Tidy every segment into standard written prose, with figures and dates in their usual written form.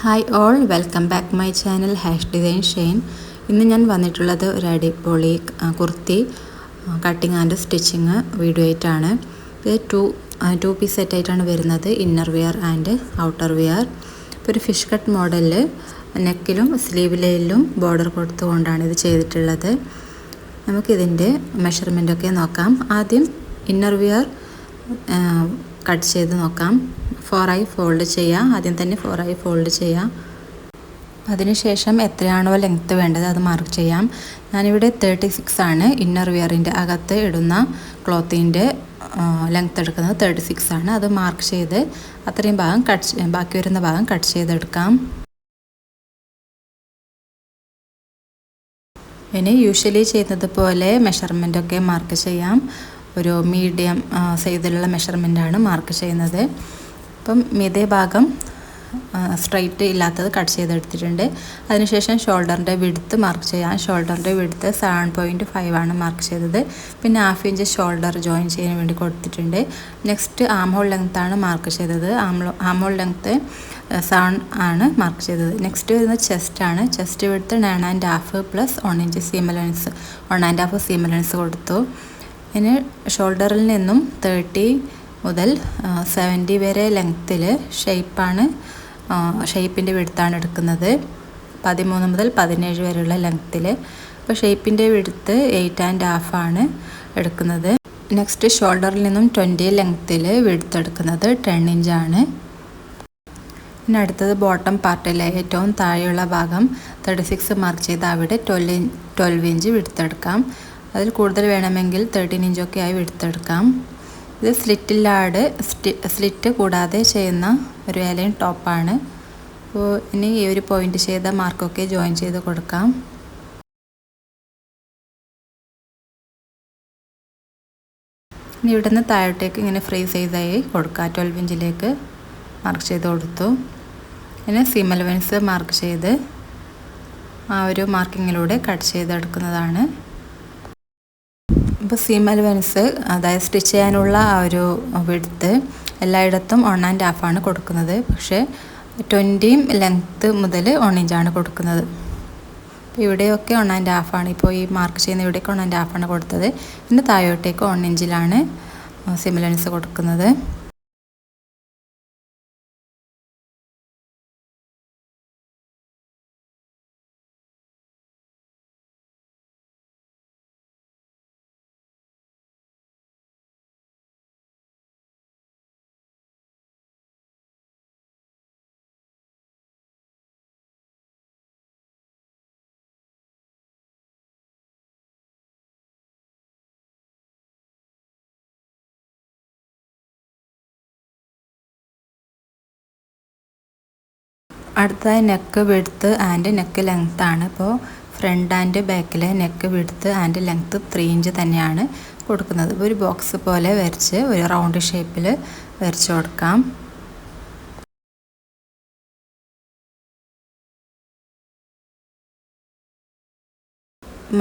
Hi all, welcome back my channel #design shine. ഇന്ന് ഞാൻ വന്നിട്ടുള്ളത് ഒരു അടിപൊളി kurti cutting and stitching video ആയിട്ടാണ്. ഇത് ടു പീസ് സെറ്റായിട്ടാണ് വരുന്നത്, inner wear and outer wear. ഇപ്പോൾ ഒരു ഫിഷ് കട്ട് മോഡലിൽ നെക്കിലും സ്ലീവിലും ബോർഡർ കൊടുത്തുകൊണ്ടാണ് ഇത് ചെയ്തിട്ടുള്ളത്. നമുക്കിതിൻ്റെ മെഷർമെൻറ്റൊക്കെ നോക്കാം. ആദ്യം ഇന്നർ വെയർ കട്ട് ചെയ്ത് നോക്കാം. 4 ഫോൾഡ് ചെയ്യാം. ആദ്യം തന്നെ 4 ഫോൾഡ് ചെയ്യാം. അതിനുശേഷം എത്രയാണോ ലെങ്ത്ത് വേണ്ടത് അത് മാർക്ക് ചെയ്യാം. ഞാനിവിടെ 36 ആണ് ഇന്നർ വെയറിൻ്റെ അകത്ത് ഇടുന്ന ക്ലോത്തിൻ്റെ ലെങ്ത്ത് എടുക്കുന്നത്. 36 ആണ്. അത് മാർക്ക് ചെയ്ത് അത്രയും ഭാഗം ബാക്കി വരുന്ന ഭാഗം കട്ട് ചെയ്തെടുക്കാം. ഇനി യൂഷ്വലി ചെയ്യുന്നത് പോലെ മെഷർമെൻറ്റൊക്കെ മാർക്ക് ചെയ്യാം. ഒരു മീഡിയം സൈസിലുള്ള മെഷർമെൻറ്റാണ് മാർക്ക് ചെയ്യുന്നത്. അപ്പം മീതേ ഭാഗം സ്ട്രൈറ്റ് ഇല്ലാത്തത് കട്ട് ചെയ്തെടുത്തിട്ടുണ്ട്. അതിനുശേഷം ഷോൾഡറിൻ്റെ വിഡ്ത്ത് മാർക്ക് ചെയ്യാം. ഷോൾഡറിൻ്റെ വിഡ്ത്ത് 7.5 ആണ് മാർക്ക് ചെയ്തത്. പിന്നെ 1/2 ഇഞ്ച് ഷോൾഡർ ജോയിൻ ചെയ്യാൻ വേണ്ടി കൊടുത്തിട്ടുണ്ട്. നെക്സ്റ്റ് ആം ഹോൾ ലെങ്ത്താണ് മാർക്ക് ചെയ്തത്. ആം ഹോൾ ലെങ്ത്ത് 7 ആണ് മാർക്ക് ചെയ്തത്. നെക്സ്റ്റ് വരുന്നത് ചെസ്റ്റാണ്. Chest width 9.5 plus 1 inch seam allowance 1.5 seam allowance കൊടുത്തു. ഇനി ഷോൾഡറിൽ നിന്നും 30 മുതൽ 70 വരെ ലെങ്ത്തിൽ ഷേപ്പിൻ്റെ വിഡ്ത്താണ് എടുക്കുന്നത്. 13 മുതൽ 17 വരെയുള്ള ലെങ്ത്തിൽ. അപ്പോൾ ഷേപ്പിൻ്റെ വിഡ്ത്ത് 8.5 ആണ് എടുക്കുന്നത്. നെക്സ്റ്റ് ഷോൾഡറിൽ നിന്നും 20 ലെങ്ത്തിൽ വിഡ്ത്ത് എടുക്കുന്നത് 10 ഇഞ്ചാണ്. പിന്നെ അടുത്തത് ബോട്ടം പാർട്ടിലെ ഏറ്റവും താഴെയുള്ള ഭാഗം 36 മാർക്ക് ചെയ്ത് അവിടെ 12 ഇഞ്ച് വിഡ്ത്ത് എടുക്കാം. അതിൽ കൂടുതൽ വേണമെങ്കിൽ 13 ഇഞ്ചൊക്കെ ആയി വിഡ്ത്തെടുക്കാം. ഇത് സ്ലിറ്റ് കൂടാതെ ചെയ്യുന്ന ഒരു എലൈൻ ടോപ്പാണ്. അപ്പോൾ ഇനി ഈ ഒരു പോയിൻ്റ് ചെയ്ത മാർക്കൊക്കെ ജോയിൻ ചെയ്ത് കൊടുക്കാം. ഇനി ഇവിടെ നിന്ന് താഴോട്ടേക്ക് ഇങ്ങനെ ഫ്രീ സൈസായി കൊടുക്കുക. 12 ഇഞ്ചിലേക്ക് മാർക്ക് ചെയ്ത് കൊടുത്തു. ഇനി സീം അലവൻസ് മാർക്ക് ചെയ്ത് ആ ഒരു മാർക്കിങ്ങിലൂടെ കട്ട് ചെയ്തെടുക്കുന്നതാണ്. ഇപ്പോൾ സീം അലവൻസ്, അതായത് സ്റ്റിച്ച് ചെയ്യാനുള്ള ആ ഒരു വിഡ്ത്ത് എല്ലായിടത്തും 1.5 ആണ് കൊടുക്കുന്നത്. പക്ഷേ 20 ലെങ്ത്ത് മുതൽ 1 ഇഞ്ചാണ് കൊടുക്കുന്നത്. അപ്പോൾ ഇവിടെയൊക്കെ 1.5 ആണ്. ഇപ്പോൾ ഈ മാർക്ക് ചെയ്യുന്ന ഇവിടേക്ക് 1.5 ആണ് കൊടുത്തത്. പിന്നെ താഴോട്ടേക്ക് 1 ഇഞ്ചിലാണ് സീം അലവൻസ് കൊടുക്കുന്നത്. അടുത്തതായി neck width and neck length ആണ്. ഇപ്പോൾ ഫ്രണ്ട് ആൻഡ് ബാക്കിലെ neck width and length 3 inch തന്നെയാണ് കൊടുക്കുന്നത്. ഒരു ബോക്സ് പോലെ വരച്ച് ഒരു റൗണ്ട് ഷേപ്പിൽ വരച്ച് കൊടുക്കാം.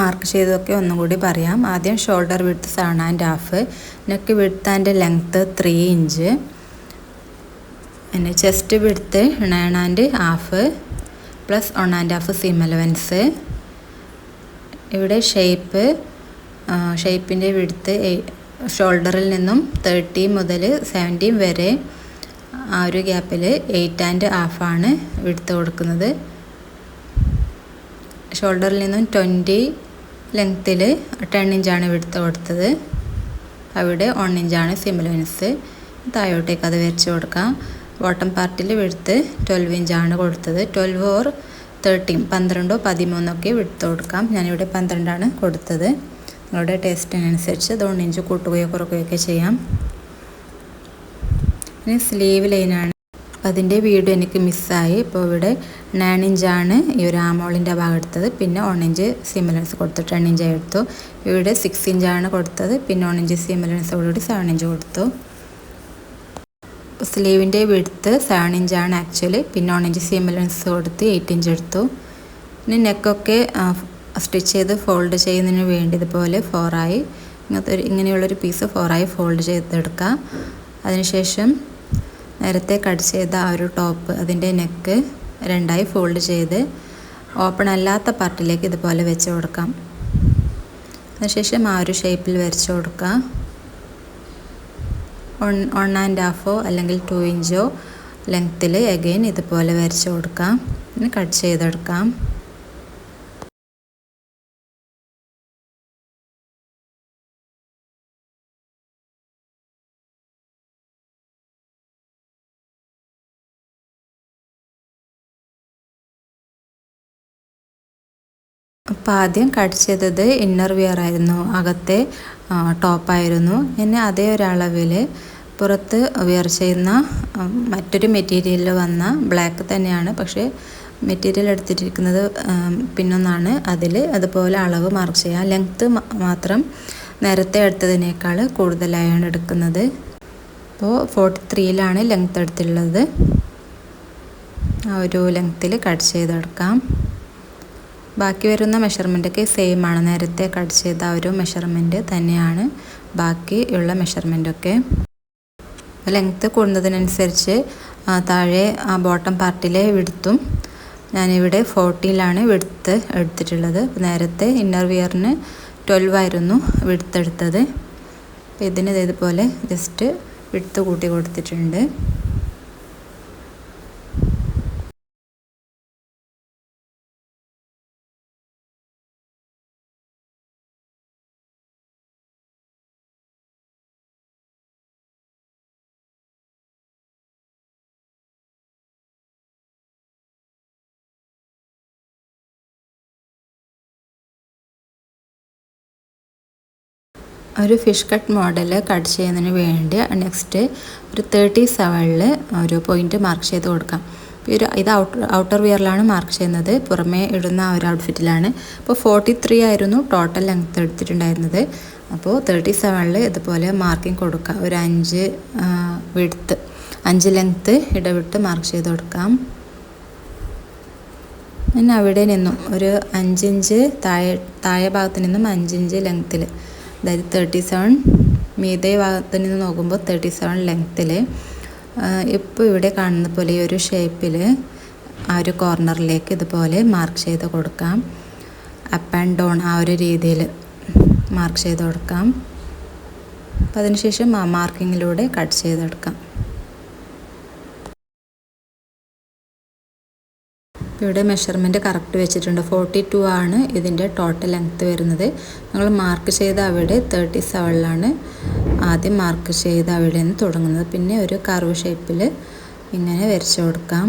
മാർക്ക് ചെയ്തതൊക്കെ ഒന്നും കൂടി പറയാം. ആദ്യം shoulder width 7.5, neck width and length 3 inch, പിന്നെ chest width 9.5 plus 1.5 seam allowance. ഇവിടെ ഷേപ്പിൻ്റെ വിഡ്ത്ത് ഷോൾഡറിൽ നിന്നും 30 മുതൽ 70 വരെ ആ ഒരു ഗ്യാപ്പിൽ 8.5 ആണ് വിഡ്ത്ത് കൊടുക്കുന്നത്. ഷോൾഡറിൽ നിന്നും 20 ലെങ്ത്തിൽ 10 ഇഞ്ചാണ് വിഡ്ത്ത് കൊടുത്തത്. അവിടെ 1 ഇഞ്ചാണ് സീം അലവൻസ്. താഴോട്ടേക്ക് അത് വരച്ച് കൊടുക്കാം. ബോട്ടം പാർട്ടിൽ വിഡ്ത്ത് 12 ഇഞ്ചാണ് കൊടുത്തത്. 12 ഓർ 13, 12 13 വിഡ്ത്ത് കൊടുക്കാം. ഞാനിവിടെ 12 ആണ് കൊടുത്തത്. നിങ്ങളുടെ ടേസ്റ്റിനനുസരിച്ച് 1 ഇഞ്ച് കൂട്ടുകയോ കുറയ്ക്കുകയൊക്കെ ചെയ്യാം. ഇനി സ്ലീവ് ലൈനാണ്. അതിൻ്റെ വീഡിയോ എനിക്ക് മിസ്സായി. ഇപ്പോൾ ഇവിടെ 9 ഇഞ്ചാണ് ഈ ഒരു ആമോളിൻ്റെ ഭാഗം എടുത്തത്. പിന്നെ 1 ഇഞ്ച് സീം അലവൻസ് കൊടുത്തു, 10 ഇഞ്ചായി എടുത്തു. ഇവിടെ 6 ഇഞ്ചാണ് കൊടുത്തത്. പിന്നെ 1 ഇഞ്ച് സീം അലവൻസോടുകൂടി 7 ഇഞ്ച് കൊടുത്തു. സ്ലീവിൻ്റെ വിഡ്ത്ത് 7 ഇഞ്ചാണ് ആക്ച്വലി. പിന്നെ 1 ഇഞ്ച് സീം അലവൻസ് കൊടുത്ത് 8 ഇഞ്ച് എടുത്തു. ഇനി നെക്കൊക്കെ സ്റ്റിച്ച് ചെയ്ത് ഫോൾഡ് ചെയ്യുന്നതിന് വേണ്ടി ഇതുപോലെ 4 ഇങ്ങനെയുള്ളൊരു പീസ് 4 ഫോൾഡ് ചെയ്തെടുക്കുക. അതിനുശേഷം നേരത്തെ കട്ട് ചെയ്ത ആ ഒരു ടോപ്പ് അതിൻ്റെ നെക്ക് രണ്ടായി ഫോൾഡ് ചെയ്ത് ഓപ്പൺ അല്ലാത്ത പാർട്ടിലേക്ക് ഇതുപോലെ വെച്ച് കൊടുക്കാം. അതിനുശേഷം ആ ഒരു ഷേപ്പിൽ വരച്ച് കൊടുക്കുക. 1.5 അല്ലെങ്കിൽ 2 ഇഞ്ചോ ലെങ്ത്തിൽ അഗെയിൻ ഇതുപോലെ വരച്ച് കൊടുക്കാം. പിന്നെ കട്ട് ചെയ്തെടുക്കാം. അപ്പോൾ ആദ്യം കട്ട് ചെയ്തത് ഇന്നർ വിയർ ആയിരുന്നു, അകത്തെ ടോപ്പായിരുന്നു. പിന്നെ അതേ ഒരളവിൽ പുറത്ത് വിയർ ചെയ്യുന്ന മറ്റൊരു മെറ്റീരിയലിൽ വന്ന ബ്ലാക്ക് തന്നെയാണ്, പക്ഷേ മെറ്റീരിയൽ എടുത്തിരിക്കുന്നത് പിന്നൊന്നാണ്. അതിൽ അതുപോലെ അളവ് മാർക്ക് ചെയ്യാം. ലെങ്ത്ത് മാത്രം നേരത്തെ എടുത്തതിനേക്കാൾ കൂടുതലായാണ് എടുക്കുന്നത്. അപ്പോൾ 43ലാണ് ലെങ്ത്ത് എടുത്തിട്ടുള്ളത്. ആ ഒരു ലെങ്ത്തിൽ കട്ട് ചെയ്തെടുക്കാം. ബാക്കി വരുന്ന മെഷർമെൻറ്റൊക്കെ സെയിം ആണ്. നേരത്തെ കട്ട് ചെയ്ത ആ ഒരു മെഷർമെൻറ്റ് തന്നെയാണ് ബാക്കിയുള്ള മെഷർമെൻറ്റൊക്കെ. ലെങ്ത്ത് കൂടുന്നതിനനുസരിച്ച് താഴെ ആ ബോട്ടം പാർട്ടിലെ വിഡ്ത്തും ഞാനിവിടെ 40ലാണ് വിഡ്ത്ത് എടുത്തിട്ടുള്ളത്. നേരത്തെ ഇന്നർ വിയറിന് 12 ആയിരുന്നു വിഡ്ത്ത് എടുത്തത്. ഇതിന് ഇതുപോലെ ജസ്റ്റ് വിഡ്ത്ത് കൂട്ടി കൊടുത്തിട്ടുണ്ട്. ഒരു ഫിഷ് കട്ട് മോഡൽ കട്ട് ചെയ്യുന്നതിന് വേണ്ടി നെക്സ്റ്റ് ഒരു 37ൽ ഒരു പോയിൻ്റ് മാർക്ക് ചെയ്ത് കൊടുക്കാം. ഇത് ഔട്ടർ വിയറിലാണ് മാർക്ക് ചെയ്യുന്നത്, പുറമേ ഇടുന്ന ആ ഒരു ഔട്ട്ഫിറ്റിലാണ്. അപ്പോൾ 43 ആയിരുന്നു ടോട്ടൽ ലെങ്ത്ത് എടുത്തിട്ടുണ്ടായിരുന്നത്. അപ്പോൾ 37ൽ ഇതുപോലെ മാർക്കിംഗ് കൊടുക്കുക. ഒരു 5 വിഡ്ത്ത് 5 ലെങ്ത്ത് ഇടവിട്ട് മാർക്ക് ചെയ്ത് കൊടുക്കാം. പിന്നെ അവിടെ നിന്നും ഒരു 5 ഇഞ്ച് താഴെ ഭാഗത്ത് നിന്നും 5 ഇഞ്ച് ലെങ്ത്തിൽ, അതായത് 37 മീതെ ഭാഗത്ത് നിന്ന് നോക്കുമ്പോൾ 37 ലെങ്ത്തിൽ ഇപ്പോൾ ഇവിടെ കാണുന്ന പോലെ ഈ ഒരു ഷേപ്പിൽ ആ ഒരു കോർണറിലേക്ക് ഇതുപോലെ മാർക്ക് ചെയ്ത് കൊടുക്കാം. അപ്പ് ആൻഡ് ഡൗൺ ആ ഒരു രീതിയിൽ മാർക്ക് ചെയ്ത് കൊടുക്കാം. അപ്പോൾ അതിനുശേഷം ആ മാർക്കിങ്ങിലൂടെ കട്ട് ചെയ്തെടുക്കാം. ഇവിടെ മെഷർമെൻറ്റ് കറക്റ്റ് വെച്ചിട്ടുണ്ട്. 42 ആണ് ഇതിൻ്റെ ടോട്ടൽ ലെങ്ത്ത് വരുന്നത്. ഞങ്ങൾ മാർക്ക് ചെയ്ത അവിടെ 37ലാണ് ആദ്യം മാർക്ക് ചെയ്ത അവിടെ നിന്ന് തുടങ്ങുന്നത്. പിന്നെ ഒരു കർവ് ഷേപ്പിൽ ഇങ്ങനെ വരച്ചു കൊടുക്കാം.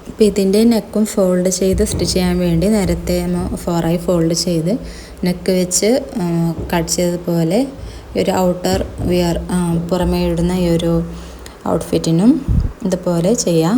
അപ്പോൾ ഇതിൻ്റെ നെക്കും ഫോൾഡ് ചെയ്ത് സ്റ്റിച്ച് ചെയ്യാൻ വേണ്ടി നേരത്തെ 4ആയി ഫോൾഡ് ചെയ്ത് നെക്ക് വെച്ച് കട്ട് ചെയ്തതുപോലെ ഒരു ഔട്ടർ വിയർ പുറമേ ഇടുന്ന ഈ ഒരു ഔട്ട്ഫിറ്റിനും ഇതുപോലെ ചെയ്യാം.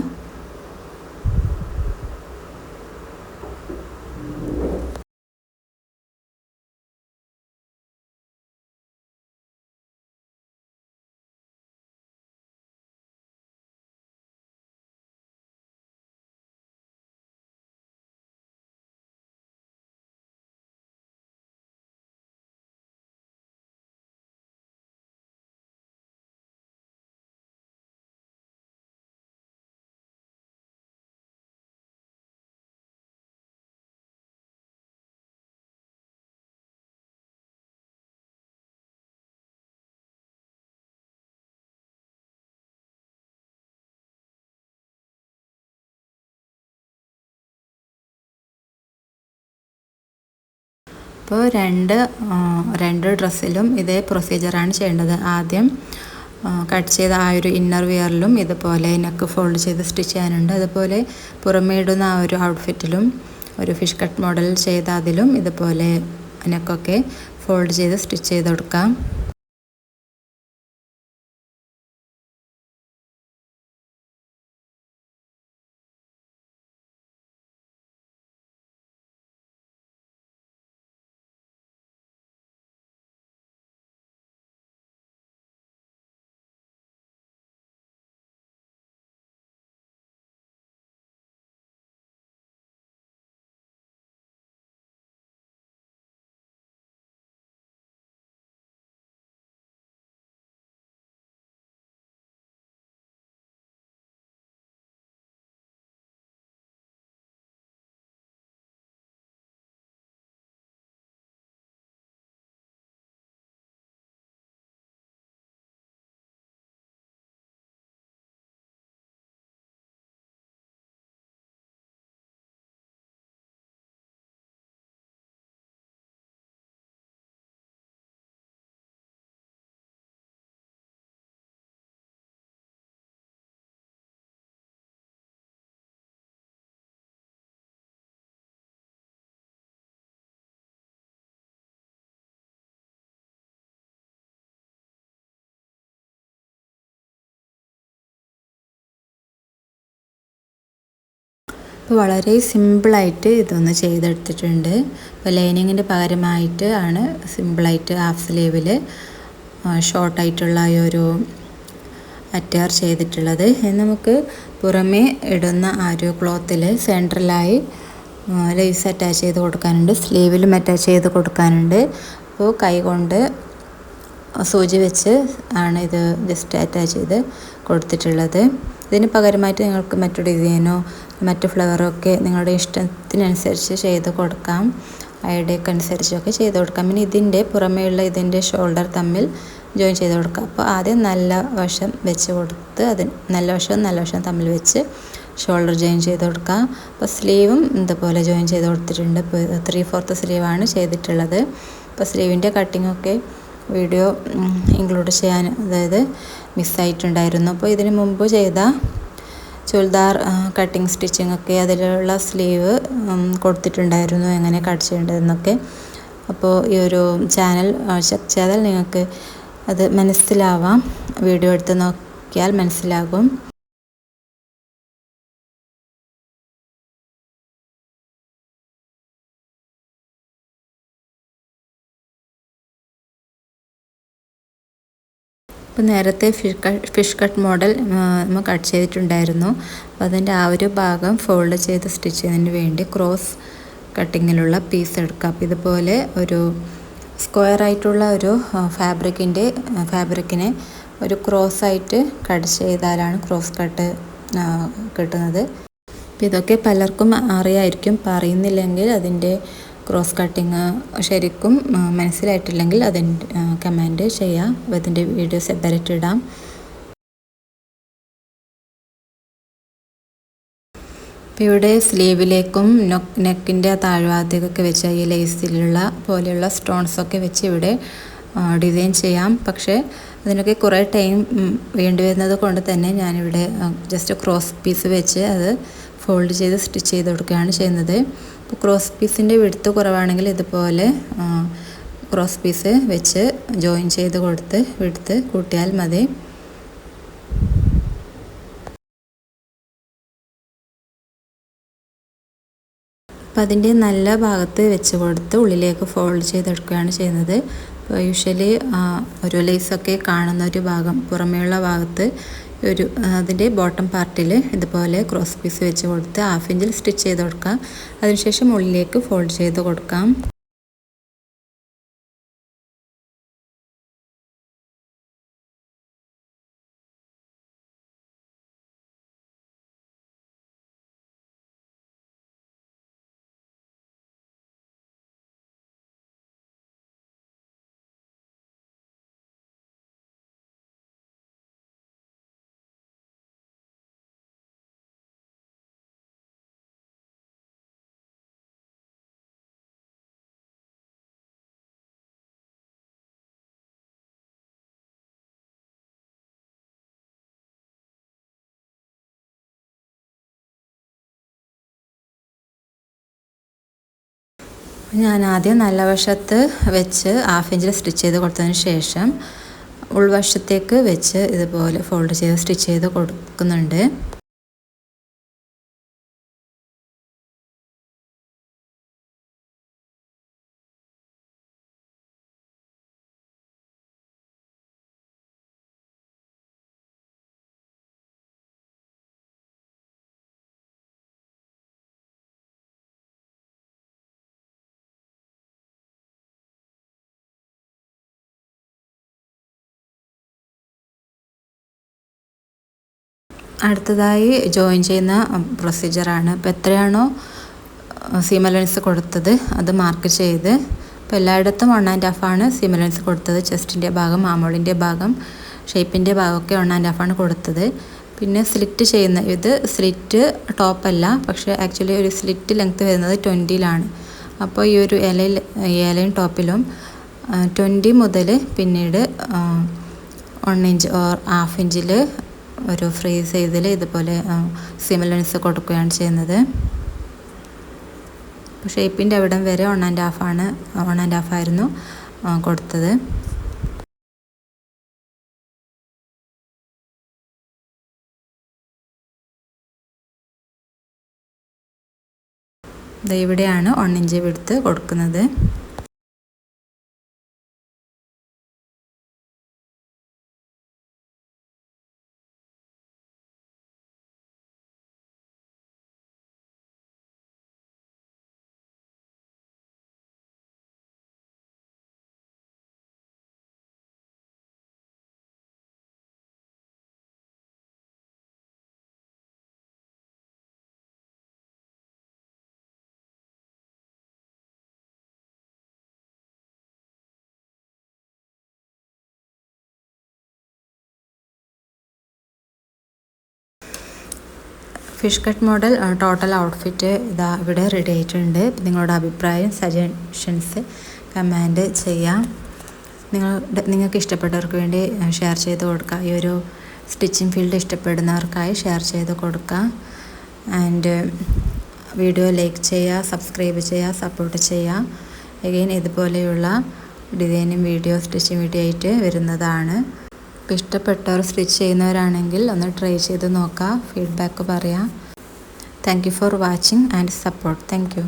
അപ്പോൾ രണ്ട് ഡ്രസ്സിലും ഇതേ പ്രൊസീജിയറാണ് ചെയ്യേണ്ടത്. ആദ്യം കട്ട് ചെയ്ത ആ ഒരു ഇന്നർ വിയറിലും ഇതുപോലെ നെക്ക് ഫോൾഡ് ചെയ്ത് സ്റ്റിച്ച് ചെയ്യാനുണ്ട്. അതുപോലെ പുറമേ ഇടുന്ന ആ ഒരു ഔട്ട്ഫിറ്റിലും ഒരു ഫിഷ് കട്ട് മോഡൽ ചെയ്ത അതിലും ഇതുപോലെ നെക്കൊക്കെ ഫോൾഡ് ചെയ്ത് സ്റ്റിച്ച് ചെയ്ത് കൊടുക്കാം. അപ്പോൾ വളരെ സിമ്പിളായിട്ട് ഇതൊന്ന് ചെയ്തെടുത്തിട്ടുണ്ട്. ഇപ്പോൾ ലൈനിങ്ങിൻ്റെ പകരമായിട്ട് ആണ് സിമ്പിളായിട്ട് ഹാഫ് സ്ലീവിൽ ഷോർട്ടായിട്ടുള്ള ഈ ഒരു അറ്റയർ ചെയ്തിട്ടുള്ളത്. നമുക്ക് പുറമേ ഇടുന്ന ആ ഒരു ക്ലോത്തിൽ സെൻട്രലായി ലേസ് അറ്റാച്ച് ചെയ്ത് കൊടുക്കാനുണ്ട്, സ്ലീവിലും അറ്റാച്ച് ചെയ്ത് കൊടുക്കാനുണ്ട്. അപ്പോൾ കൈ കൊണ്ട് സൂചി വെച്ച് ആണ് ഇത് ജസ്റ്റ് അറ്റാച്ച് ചെയ്ത് കൊടുത്തിട്ടുള്ളത്. ഇതിന് പകരമായിട്ട് നിങ്ങൾക്ക് മറ്റു ഡിസൈനോ മറ്റു ഫ്ലവറോ ഒക്കെ നിങ്ങളുടെ ഇഷ്ടത്തിനനുസരിച്ച് ചെയ്ത് കൊടുക്കാം, ഐഡിയക്ക് അനുസരിച്ചൊക്കെ ചെയ്ത് കൊടുക്കാം. പിന്നെ ഇതിൻ്റെ പുറമേയുള്ള ഇതിൻ്റെ ഷോൾഡർ തമ്മിൽ ജോയിൻ ചെയ്ത് കൊടുക്കാം. അപ്പോൾ ആദ്യം നല്ല വശം വെച്ച് കൊടുത്ത് നല്ല വശം തമ്മിൽ വെച്ച് ഷോൾഡർ ജോയിൻ ചെയ്ത് കൊടുക്കാം. അപ്പോൾ സ്ലീവും ഇതുപോലെ ജോയിൻ ചെയ്ത് കൊടുത്തിട്ടുണ്ട്. ഇപ്പോൾ 3/4 സ്ലീവാണ് ചെയ്തിട്ടുള്ളത്. അപ്പോൾ സ്ലീവിൻ്റെ കട്ടിങ്ങൊക്കെ വീഡിയോ ഇൻക്ലൂഡ് ചെയ്യാൻ മിസ്സായിട്ടുണ്ടായിരുന്നു. അപ്പോൾ ഇതിന് മുമ്പ് ചെയ്ത ചുരിദാർ കട്ടിങ് സ്റ്റിച്ചിങ് ഒക്കെ അതിലുള്ള സ്ലീവ് കൊടുത്തിട്ടുണ്ടായിരുന്നു, എങ്ങനെ കട്ട് ചെയ്യേണ്ടതെന്നൊക്കെ. അപ്പോൾ ഈ ഒരു ചാനൽ ചെക്ക് ചെയ്താൽ നിങ്ങൾക്ക് അത് മനസ്സിലാവാം, വീഡിയോ എടുത്ത് നോക്കിയാൽ മനസ്സിലാകും. അപ്പോൾ നേരത്തെ ഫിഷ് കട്ട് മോഡൽ നമ്മൾ കട്ട് ചെയ്തിട്ടുണ്ടായിരുന്നു. അപ്പോൾ അതിൻ്റെ ആ ഒരു ഭാഗം ഫോൾഡ് ചെയ്ത് സ്റ്റിച്ച് ചെയ്യുന്നതിന് വേണ്ടി ക്രോസ് കട്ടിങ്ങിലുള്ള പീസ് എടുക്കാം. അപ്പോൾ ഇതുപോലെ ഒരു സ്ക്വയർ ആയിട്ടുള്ള ഒരു ഫാബ്രിക്കിനെ ഒരു ക്രോസ് ആയിട്ട് കട്ട് ചെയ്താലാണ് ക്രോസ് കട്ട് കിട്ടുന്നത്. അപ്പോൾ ഇതൊക്കെ പലർക്കും അറിയായിരിക്കും, പറയുന്നില്ലെങ്കിൽ അതിൻ്റെ ക്രോസ് കട്ടിങ് ശരിക്കും മനസ്സിലായിട്ടില്ലെങ്കിൽ അതിൻ്റെ കമൻറ്റ് ചെയ്യാം. അപ്പോൾ അതിൻ്റെ വീഡിയോ സെപ്പറേറ്റ് ഇടാം. അപ്പോൾ ഇവിടെ സ്ലീവിലേക്കും നെക്കിൻ്റെ താഴ്ഭാഗത്തേക്കൊക്കെ വെച്ച് ഈ ലേസിലുള്ള പോലെയുള്ള സ്റ്റോൺസൊക്കെ വെച്ച് ഇവിടെ ഡിസൈൻ ചെയ്യാം. പക്ഷേ അതിനൊക്കെ കുറേ ടൈം വേണ്ടി വരുന്നത് കൊണ്ട് തന്നെ ഞാനിവിടെ ജസ്റ്റ് ക്രോസ് പീസ് വെച്ച് അത് ഫോൾഡ് ചെയ്ത് സ്റ്റിച്ച് ചെയ്ത് കൊടുക്കുകയാണ് ചെയ്യുന്നത്. അപ്പോൾ ക്രോസ് പീസിൻ്റെ വിഡ്ത്ത് കുറവാണെങ്കിൽ ഇതുപോലെ ക്രോസ് പീസ് വെച്ച് ജോയിൻ ചെയ്ത് കൊടുത്ത് വിഡ്ത്ത് കൂട്ടിയാൽ മതി. അപ്പോൾ അതിൻ്റെ നല്ല ഭാഗത്ത് വെച്ച് കൊടുത്ത് ഉള്ളിലേക്ക് ഫോൾഡ് ചെയ്തെടുക്കുകയാണ് ചെയ്യുന്നത്. അപ്പോൾ യൂഷ്വലി ഒരു ലേസൊക്കെ കാണുന്ന ഒരു ഭാഗം പുറമേയുള്ള ഭാഗത്ത് അതിൻ്റെ ബോട്ടം പാർട്ടിൽ ഇതുപോലെ ക്രോസ് പീസ് വെച്ച് കൊടുത്ത് 1/2 ഇഞ്ചിൽ സ്റ്റിച്ച് ചെയ്ത് കൊടുക്കാം. അതിനുശേഷം ഉള്ളിലേക്ക് ഫോൾഡ് ചെയ്ത് കൊടുക്കാം. ഞാൻ ആദ്യം നല്ല വശത്ത് വെച്ച് 1/2 ഇഞ്ചിൽ സ്റ്റിച്ച് ചെയ്ത് കൊടുത്തതിന് ശേഷം ഉൾവശത്തേക്ക് വെച്ച് ഇതുപോലെ ഫോൾഡ് ചെയ്ത് സ്റ്റിച്ച് ചെയ്ത് കൊടുക്കുന്നുണ്ട്. അടുത്തതായി ജോയിൻ ചെയ്യുന്ന പ്രൊസീജിയറാണ്. ഇപ്പോൾ എത്രയാണോ സീം അലവൻസ് കൊടുത്തത് അത് മാർക്ക് ചെയ്ത്, ഇപ്പോൾ എല്ലായിടത്തും 1.5 ആണ് സീം അലവൻസ് കൊടുത്തത്. ചെസ്റ്റിൻ്റെ ഭാഗം, ആമോളിൻ്റെ ഭാഗം, ഷേപ്പിൻ്റെ ഭാഗമൊക്കെ 1.5 ആണ് കൊടുത്തത്. പിന്നെ സ്ലിറ്റ് ചെയ്യുന്ന ഇത് സ്ലിറ്റ് ടോപ്പല്ല, പക്ഷേ ആക്ച്വലി ഒരു സ്ലിറ്റ് ലെങ്ത്ത് വരുന്നത് 20ലാണ്. അപ്പോൾ ഈ ഒരു ഇലയും ടോപ്പിലും 20 മുതൽ പിന്നീട് 1 ഇഞ്ച് ഓർ 1/2 ഇഞ്ചിൽ ഒരു ഫ്രീ സൈസിൽ ഇതുപോലെ സീം അലവൻസ് കൊടുക്കുകയാണ് ചെയ്യുന്നത്. അപ്പോൾ ഷേപ്പിൻ്റെ അവിടം വരെ 1.5 ആയിരുന്നു കൊടുത്തത്. ഇവിടെയാണ് 1 ഇഞ്ച് വിഡ്ത്ത് കൊടുക്കുന്നത്. Fish cut model total outfit ഇതാ ഇവിടെ റെഡി ആയിട്ടുണ്ട്. നിങ്ങളുടെ അഭിപ്രായം, സജഷൻസ് കമൻറ്റ് ചെയ്യാം. നിങ്ങൾക്ക് ഇഷ്ടപ്പെട്ടവർക്ക് വേണ്ടി ഷെയർ ചെയ്ത് കൊടുക്കുക. ഈ ഒരു സ്റ്റിച്ചിങ് ഫീൽഡ് ഇഷ്ടപ്പെടുന്നവർക്കായി ഷെയർ ചെയ്ത് കൊടുക്കുക. ആൻഡ് വീഡിയോ ലൈക്ക് ചെയ്യുക, സബ്സ്ക്രൈബ് ചെയ്യുക, സപ്പോർട്ട് ചെയ്യുക. അഗെയിൻ ഇതുപോലെയുള്ള ഡിസൈനും വീഡിയോ, സ്റ്റിച്ചിങ് വീഡിയോ ആയിട്ട് വരുന്നതാണ്. ഇപ്പോൾ ഇഷ്ടപ്പെട്ടവർ സ്റ്റിച്ച് ചെയ്യുന്നവരാണെങ്കിൽ ഒന്ന് ട്രൈ ചെയ്ത് നോക്കുക, ഫീഡ്ബാക്ക് പറയാം. Thank you for watching and support. Thank you.